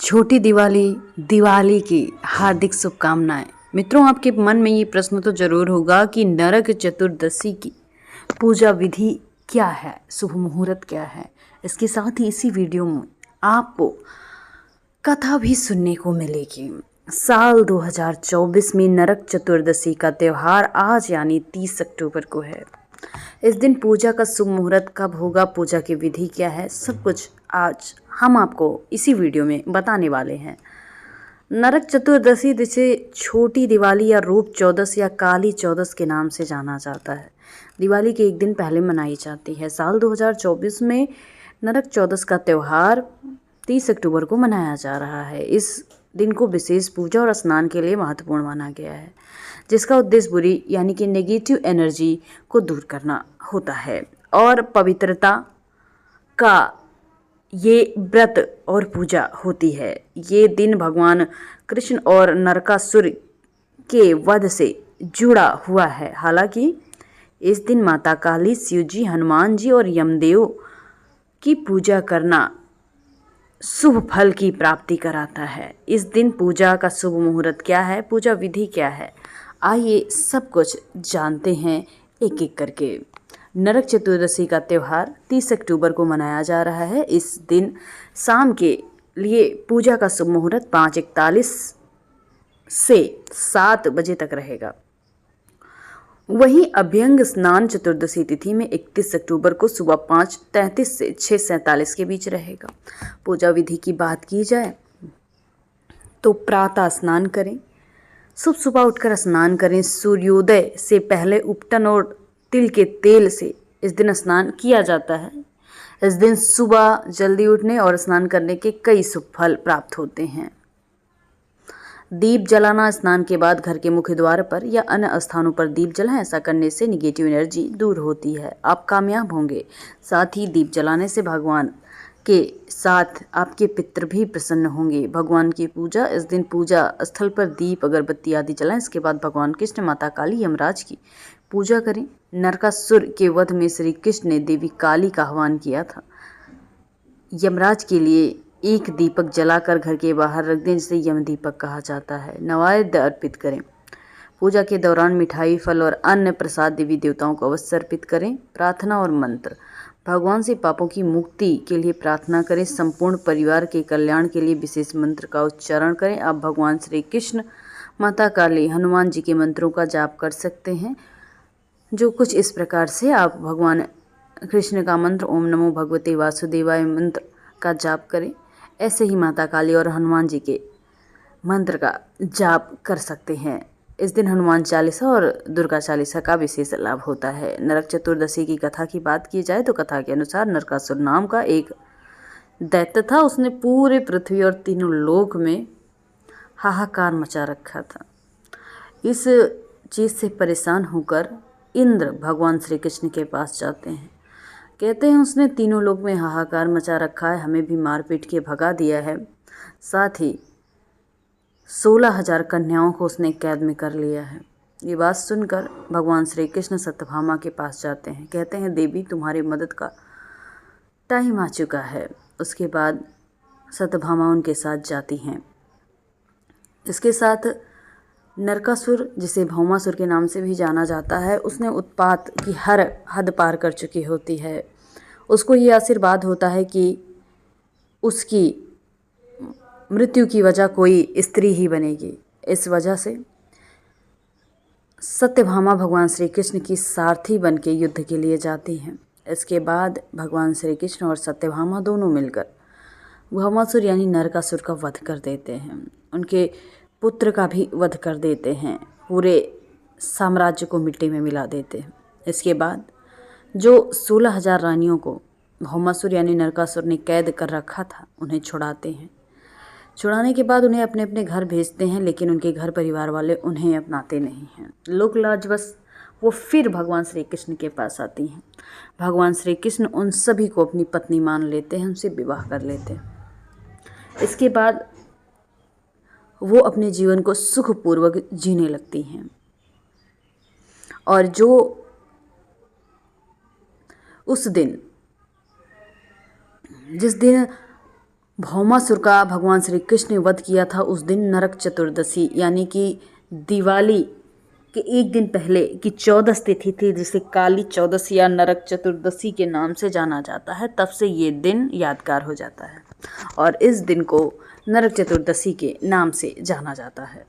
छोटी दिवाली दिवाली की हार्दिक शुभकामनाएं। मित्रों, आपके मन में ये प्रश्न तो जरूर होगा कि नरक चतुर्दशी की पूजा विधि क्या है, शुभ मुहूर्त क्या है। इसके साथ ही इसी वीडियो में आपको कथा भी सुनने को मिलेगी। साल 2024 में नरक चतुर्दशी का त्यौहार आज यानी 30 अक्टूबर को है। इस दिन पूजा का शुभ मुहूर्त कब होगा, पूजा की विधि क्या है, सब कुछ आज हम आपको इसी वीडियो में बताने वाले हैं। नरक चतुर्दशी जिसे छोटी दिवाली या रूप चौदस या काली चौदस के नाम से जाना जाता है, दिवाली के एक दिन पहले मनाई जाती है। साल 2024 में नरक चौदस का त्यौहार 30 अक्टूबर को मनाया जा रहा है। इस दिन को विशेष पूजा और स्नान के लिए महत्वपूर्ण माना गया है, जिसका उद्देश्य बुरी यानी कि नेगेटिव एनर्जी को दूर करना होता है और पवित्रता का ये व्रत और पूजा होती है। ये दिन भगवान कृष्ण और नरकासुर के वध से जुड़ा हुआ है। हालांकि इस दिन माता काली, शिव जी, हनुमान जी और यमदेव की पूजा करना शुभ फल की प्राप्ति कराता है। इस दिन पूजा का शुभ मुहूर्त क्या है, पूजा विधि क्या है, आइए सब कुछ जानते हैं एक एक करके। नरक चतुर्दशी का त्यौहार 30 अक्टूबर को मनाया जा रहा है। इस दिन शाम के लिए पूजा का शुभ मुहूर्त 5:41 से 7 बजे तक रहेगा। वहीं अभ्यंग स्नान चतुर्दशी तिथि में 31 अक्टूबर को सुबह 5:33 से 6:47 के बीच रहेगा। पूजा विधि की बात की जाए तो प्रातः स्नान करें, सुबह उठकर स्नान करें। सूर्योदय से पहले उपटन और तिल के तेल से इस दिन स्नान किया जाता है। इस दिन सुबह जल्दी उठने और स्नान करने के कई शुभ फल प्राप्त होते हैं। दीप जलाना, स्नान के बाद घर के मुख्य द्वार पर या अन्य स्थानों पर दीप जलाएं। ऐसा करने से निगेटिव एनर्जी दूर होती है, आप कामयाब होंगे। साथ ही दीप जलाने से भगवान के साथ आपके पितृ भी प्रसन्न होंगे। भगवान की पूजा, इस दिन पूजा स्थल पर दीप अगरबत्ती आदि जलाएं। इसके बाद भगवान कृष्ण, माता काली, यमराज की पूजा करें। नरकासुर के वध में श्री कृष्ण ने देवी काली का आह्वान किया था। यमराज के लिए एक दीपक जलाकर घर के बाहर रख दें, जिसे यम दीपक कहा जाता है। नैवेद्य अर्पित करें। पूजा के दौरान मिठाई, फल और अन्य प्रसाद देवी देवताओं को अवश्य अर्पित करें। प्रार्थना और मंत्र, भगवान से पापों की मुक्ति के लिए प्रार्थना करें। संपूर्ण परिवार के कल्याण के लिए विशेष मंत्र का उच्चारण करें। आप भगवान श्री कृष्ण, माता काली, हनुमान जी के मंत्रों का जाप कर सकते हैं, जो कुछ इस प्रकार से आप भगवान कृष्ण का मंत्र ओम नमो भगवते वासुदेवाय मंत्र का जाप करें। ऐसे ही माता काली और हनुमान जी के मंत्र का जाप कर सकते हैं। इस दिन हनुमान चालीसा और दुर्गा चालीसा का विशेष लाभ होता है। नरक चतुर्दशी की कथा की बात की जाए तो कथा के अनुसार नरकासुर नाम का एक दैत्य था। उसने पूरे पृथ्वी और तीनों लोक में हाहाकार मचा रखा था। इस चीज़ से परेशान होकर इंद्र भगवान श्री कृष्ण के पास जाते हैं। कहते हैं उसने तीनों लोक में हाहाकार मचा रखा है, हमें भी मार पीट के भगा दिया है। साथ ही 16,000 कन्याओं को उसने कैद में कर लिया है। ये बात सुनकर भगवान श्री कृष्ण सत्यभामा के पास जाते हैं। कहते हैं देवी, तुम्हारी मदद का टाइम आ चुका है। उसके बाद सत्यभामा उनके साथ जाती हैं। इसके साथ नरकासुर, जिसे भौमासुर के नाम से भी जाना जाता है, उसने उत्पात की हर हद पार कर चुकी होती है। उसको ये आशीर्वाद होता है कि उसकी मृत्यु की वजह कोई स्त्री ही बनेगी। इस वजह से सत्यभामा भगवान श्री कृष्ण की सारथी बन के युद्ध के लिए जाती हैं। इसके बाद भगवान श्री कृष्ण और सत्यभामा दोनों मिलकर भौमासुर यानी नरकासुर का वध कर देते हैं। उनके पुत्र का भी वध कर देते हैं। पूरे साम्राज्य को मिट्टी में मिला देते हैं। इसके बाद जो 16,000 रानियों को भौमासुर यानी नरकासुर ने कैद कर रखा था, उन्हें छुड़ाते हैं। छुड़ाने के बाद उन्हें अपने अपने घर भेजते हैं, लेकिन उनके घर परिवार वाले उन्हें अपनाते नहीं हैं। लोक लाजवश वो फिर भगवान श्री कृष्ण के पास आती हैं। भगवान श्री कृष्ण उन सभी को अपनी पत्नी मान लेते हैं, उनसे विवाह कर लेते हैं। इसके बाद वो अपने जीवन को सुखपूर्वक जीने लगती हैं। और जो उस दिन, जिस दिन भौमासुर का भगवान श्री कृष्ण ने वध किया था उस दिन नरक चतुर्दशी यानी कि दिवाली के एक दिन पहले की 14 तिथि थी, जिसे काली चौदसी या नरक चतुर्दशी के नाम से जाना जाता है। तब से ये दिन यादगार हो जाता है और इस दिन को नरक चतुर्दशी के नाम से जाना जाता है।